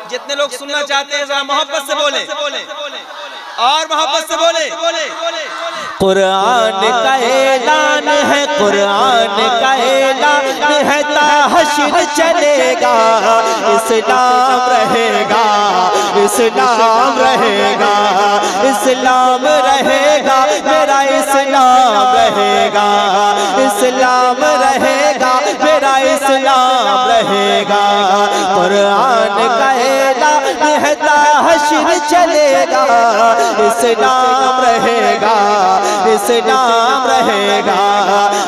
जितने लोग सुनना चाहते हैं जरा मोहब्बत से बोले और मोहब्बत से बोले। कुरान का ऐलान है, कुरान का ऐलान है, ता हश्र चलेगा इस्लाम रहेगा, इस्लाम रहेगा, इस्लाम रहेगा, मेरा इस्लाम रहेगा, इस्लाम रहेगा, मेरा इस्लाम रहेगा। कुरान का ऐलान है, ता हश्र चलेगा इस्लाम रहेगा, इस्लाम रहेगा।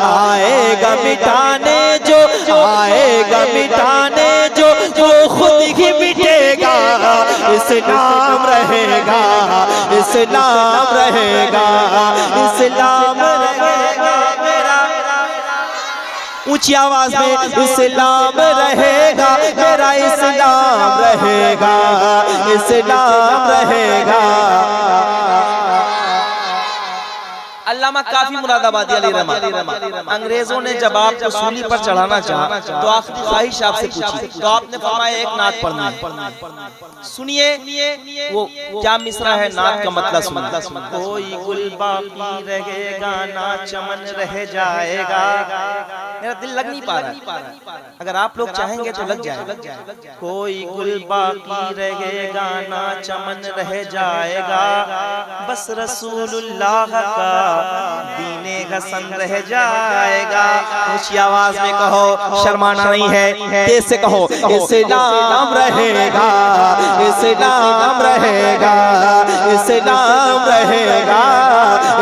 आएगा मिटाने जो, आएगा मिटाने जो, वो खुद ही मिटेगा। इस्लाम रहेगा, इस्लाम रहेगा, इस्लाम रहेगा मेरा। ऊंची आवाज में इस्लाम रहेगा, मेरा इस्लाम रहेगा, इस्लाम रहेगा। अल्लामा काफी मुरादाबादी अली रहमान, अंग्रेजों ने जब आपको सूली पर चढ़ाना चाहा तो आखिरी ख्वाहिश आपसे पूछी तो आपने फरमाया एक नात पढ़ना है। सुनिए वो क्या मिसरा है, नात का मतलब सुनिए। कोई गुल बाकी रहेगा ना चमन रह जाएगा। मेरा दिल लग नहीं पा रहा, अगर आप लोग चाहेंगे तो लग जाएगा। कोई गुल बाकी रहेगा ना चमन रह जाएगा, बस रसूलुल्लाह का दीने हसन रह जाएगा। ऊंची आवाज में कहो, शर्माना नहीं है, तेज से कहो। इस्लाम रहेगा, इस्लाम रहेगा, इस्लाम रहेगा,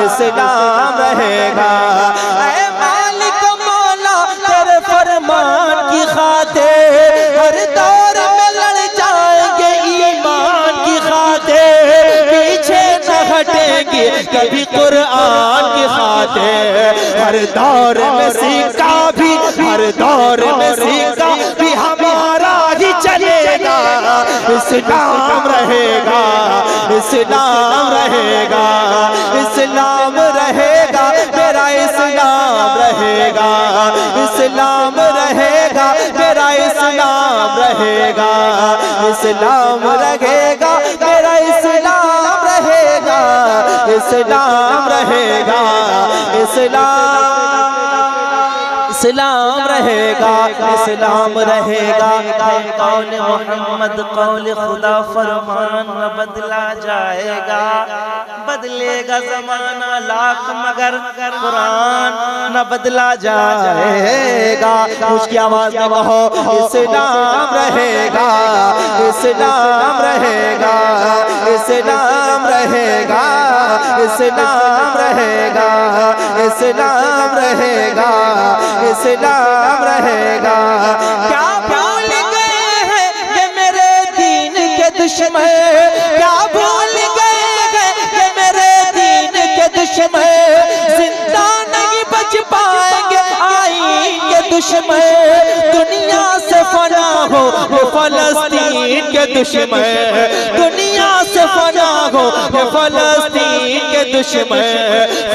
इस्लाम रहेगा। ऐ मालिक मौला तेरे फरमान की खातिर हर दौर में लड़ जाएंगे ईमान की खातिर, पीछे न हटेंगे कभी कुरान की खातिर। हर दौर में सिक्का भी, हर दौर में सिक्का भी हमारा ही चलेगा। इस्लाम रहेगा, इस्लाम रहेगा, इस्लाम रहेगा, मेरा इस्लाम रहेगा, इस्लाम रहेगा, मेरा इस्लाम रहेगा, इस्लाम रहेगा, मेरा इस्लाम रहेगा, इस्लाम रहेगा, इस्लाम रहेगा, इस्लाम रहेगा। कौल मोहम्मद कौल खुदा फरमान न बदला जाएगा, बदलेगा जमाना लाख मगर कुरान न बदला जाएगा। उसकी आवाज में कहो, इस्लाम रहेगा, इस्लाम रहेगा, इस्लाम रहेगा, इस्लाम रहेगा, इस्लाम रहेगा, इस्लाम रहेगा। क्या भूल गए हैं ये मेरे दीन के दुश्मन, क्या भूल गए हैं ये मेरे दीन के दुश्मन, जिंदा नहीं बच पाएंगे आएंगे दुश्मन। दुनिया से फना हो ये फलस्तीन के दुश्मन, दुनिया से फना हो ये फलस्तीन के दुश्मन।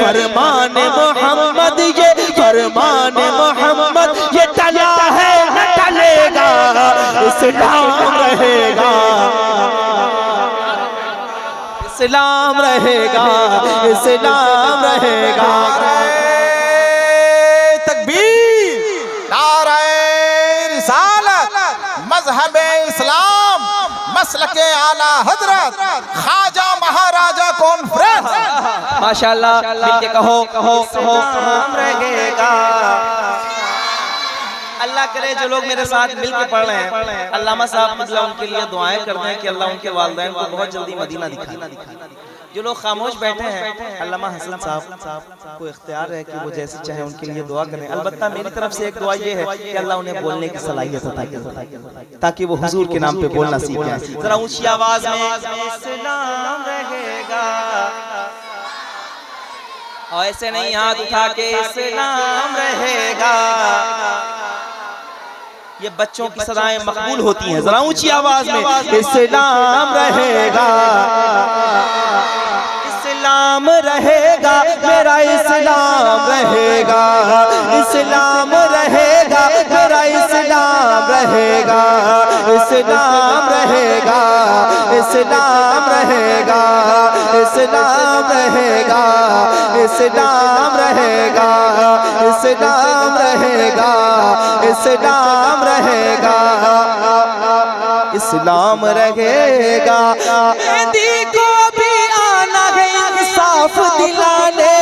फरमान मोहम्मद ये, फरमान मोहम्मद ये टला है न टलेगा। इस्लाम रहेगा, इस्लाम रहेगा, इस्लाम रहेगा। तकबीर, नारे रिसालत, मजहबे इस्लाम, मसलके आला हजरत, ख्वाजा महाराजा कॉन्फ्रेंस। माशाअल्लाह, मिलके कहो, इस्लाम रहेगा। अल्लाह करे जो लोग मेरे साथ मिलके पढ़ रहे हैं, अल्लामा साहब मतलब उनके लिए दुआएं कर दें कि अल्लाह उनके वालिदैन को बहुत जल्दी मदीना दिखाए। जो लोग खामोश बैठे हैं, अल्लामा हसन साहब को इख्तियार है कि वो जैसे चाहे उनके लिए दुआ करें। अलबत्ता मेरी तरफ से एक दुआ ये है कि अल्लाह उन्हें बोलने की सलाहियत अता करे ताकि वो हुजूर के नाम पे बोलना सीख जाए। जरा ऊंची आवाज में इस्लाम रहेगा, और ऐसे नहीं हाथ उठा के इस्लाम रहेगा। ये बच्चों की सदाएं मकबूल होती हैं। जरा ऊंची आवाज में इस्लाम रहेगा, इस्लाम रहेगा, मेरा इस्लाम रहेगा, इस्लाम रहेगा, मेरा इस्लाम रहेगा। रहेगा, इस्लाम रहेगा, इस्लाम रहेगा, इस्लाम रहेगा, इस्लाम रहेगा, इस्लाम रहेगा, इस्लाम रहेगा, इस्लाम रहेगा। मेहदी को भी आना है इंसाफ दिलाने,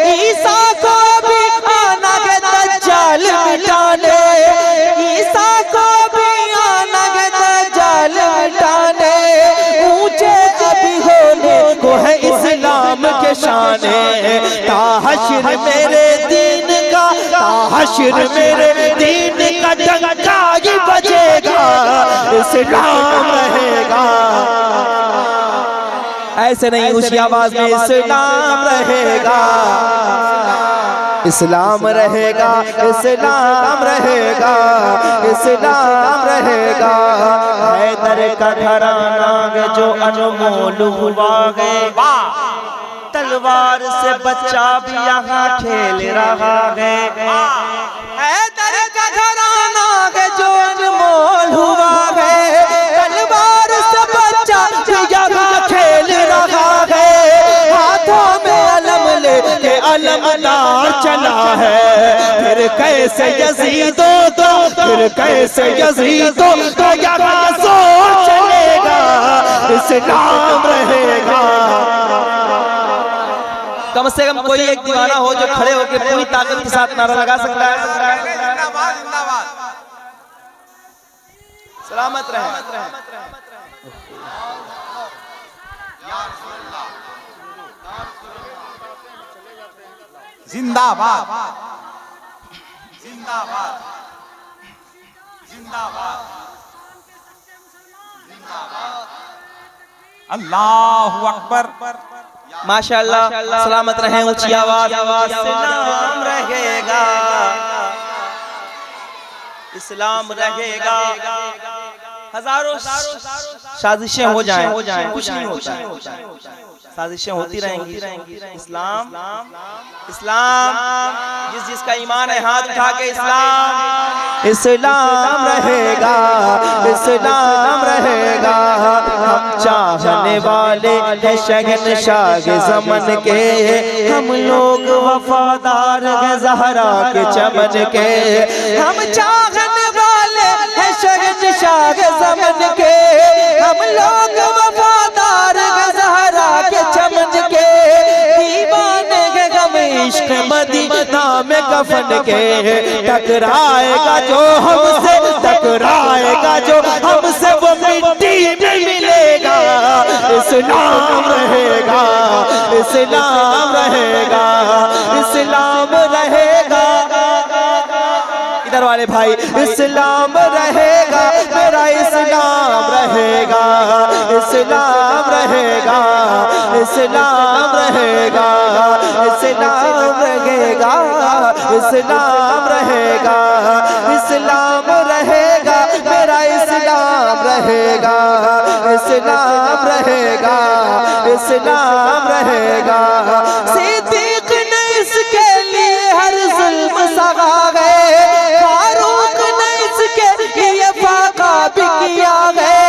ईसा को भी आना है दज्जाल मिटाने, ईसा को भी आना है दज्जाल मिटाने, ऊंचे अभी होने को है इस्लाम के शाने। ताहशर मेरे दीन का, ताहशर मेरे दीन का डंका ही बजेगा, इस्लाम रहेगा। ऐसे नहीं, ऊंची आवाज में इस्लाम रहेगा, इस्लाम रहेगा, इस्लाम रहेगा, इस्लाम रहेगा। हैदर का घराना है जो अनमोल हुआ है, तलवार से बच्चा भी यहाँ खेल रहा है। हैदर का घराना है जो अनमोल हुआ है, तलवार से बच्चा भी यहाँ खेल रहा है। हाथों में अलम लेके अलमदार चला है, फिर कैसे यजीदो तो, फिर कैसे यजीदो तो यहाँ जोर चलेगा, इस्लाम रहेगा। कम से कम कोई एक दीवाना हो जो खड़े होकर पूरी ताकत के साथ नारा लगा सकता है, जिंदाबाद जिंदाबाद। सलामत रहे। जिंदाबाद जिंदाबाद जिंदाबाद जिंदाबाद। अल्लाहु अकबर। माशाअल्लाह, सलामत रहे। ऊंची आवाज, इस्लाम रहेगा, इस्लाम रहेगा। हजारों साजिशें हो जाएं, कुछ नहीं होता है, साजिशें होती रहेंगी। इस्लाम, इस्लाम, जिसका ईमान है हाथ उठा के इस्लाम, इस्लाम रहेगा, इस्लाम रहेगा। हम चाहने वाले हैं शहंशाह ज़मन के, हम लोग वफादार हैं ज़हरा के चमन के। हम चाहने वाले हैं शहंशाह ज़मन के, हम लोग वफादार हैं ज़हरा के चमन के। दीवाने के गम इश्क मदीना में कफन के, टकराएगा जो हमसे, टकराएगा जो हमसे, वो मिट्टी में मिलेगा। इस्लाम रहेगा, इस्लाम रहेगा, इस्लाम रहेगा। इधर वाले भाई, इस्लाम रहेगा, मेरा इस्लाम रहेगा, इस्लाम रहेगा, इस्लाम रहेगा, इस्लाम रहेगा, इस्लाम रहेगा, इस्लाम रहेगा, मेरा इस्लाम रहेगा, इस्लाम रहेगा, इस्लाम रहेगा। सिद्दीक ने इसके लिए हर जुल्म सहा है, फारूक ने इसके लिए फाका भी किया है,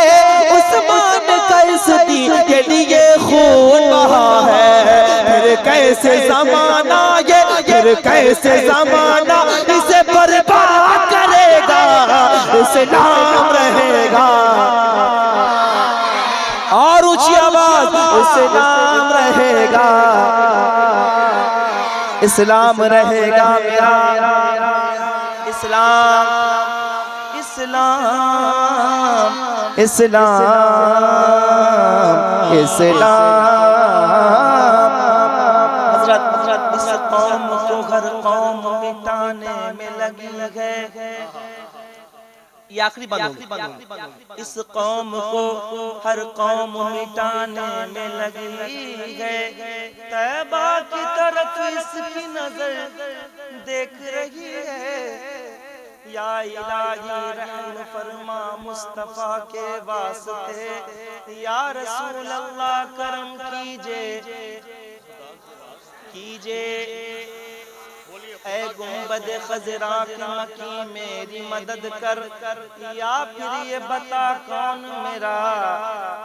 उस्मान का इस दीन के लिए खून बहा है। फिर कैसे ज़माना ये, फिर कैसे ज़माना इसे बर्बाद करेगा, इस्लाम रहेगा। और ऊंची आवाज, इस्लाम रहेगा, इस्लाम रहेगा मेरा, इस्लाम, इस्लाम, इस्लाम, इस्लाम। हज़रत इस कौम को हर कौम मिटाने में लगी है। ये आखिरी बात होगी। इस कौम को हर कौम मिटाने में लगी है, तैबा की तरफ इसकी नजर देख रही है। या इलाही रहम फरमा मुस्तफा के वास्ते, या रसूल अल्लाह करम कीजिए, कीजिए। ऐ गुंबद खजरा की मकी मेरी मदद कर, या फिर ये बता कौन मेरा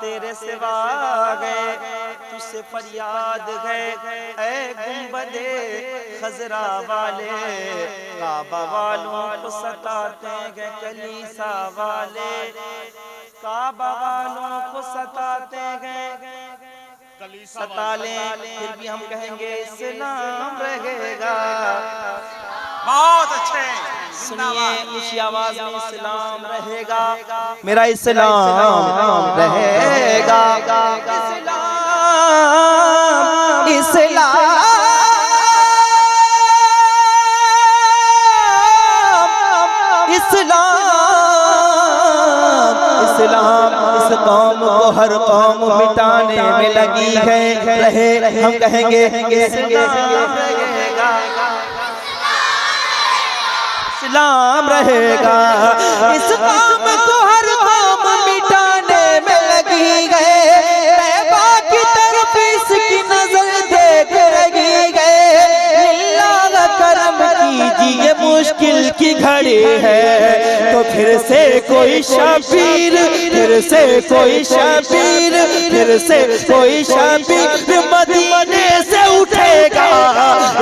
तेरे सिवा गए, तुझसे फरियाद है ऐ गुंबदे खजरा वाले, काबा वालों को सताते हैं कलीसा वाले, काबा वालों को सताते हैं सता लें, फिर भी हम कहेंगे इस्लाम रहेगा। बहुत अच्छे। सुनिए ऊंची आवाज में, इस्लाम रहेगा, मेरा इस्लाम रहेगा, इस्लाम इस्लाम इस्लाम इस कौम को हर कौम मिटाने में लगी है, रहे हम कहेंगे इस्लाम रहेगा, इस्लाम रहेगा, इस कौम को हर कौम मिटाने में लगी है, बाकी तरफ इसकी नजर देख लगी गए, अल्लाह करम कीजिए मुश्किल की घड़ी है, तो फिर से कोई शबीर, फिर से कोई शबीर, फिर से कोई शबीर मदीने से उठेगा,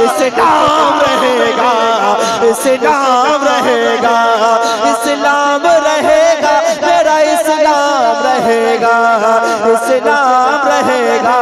इस्लाम रहेगा, इस्लाम रहेगा, इस्लाम रहेगा, मेरा इस्लाम रहेगा, इस्लाम रहेगा।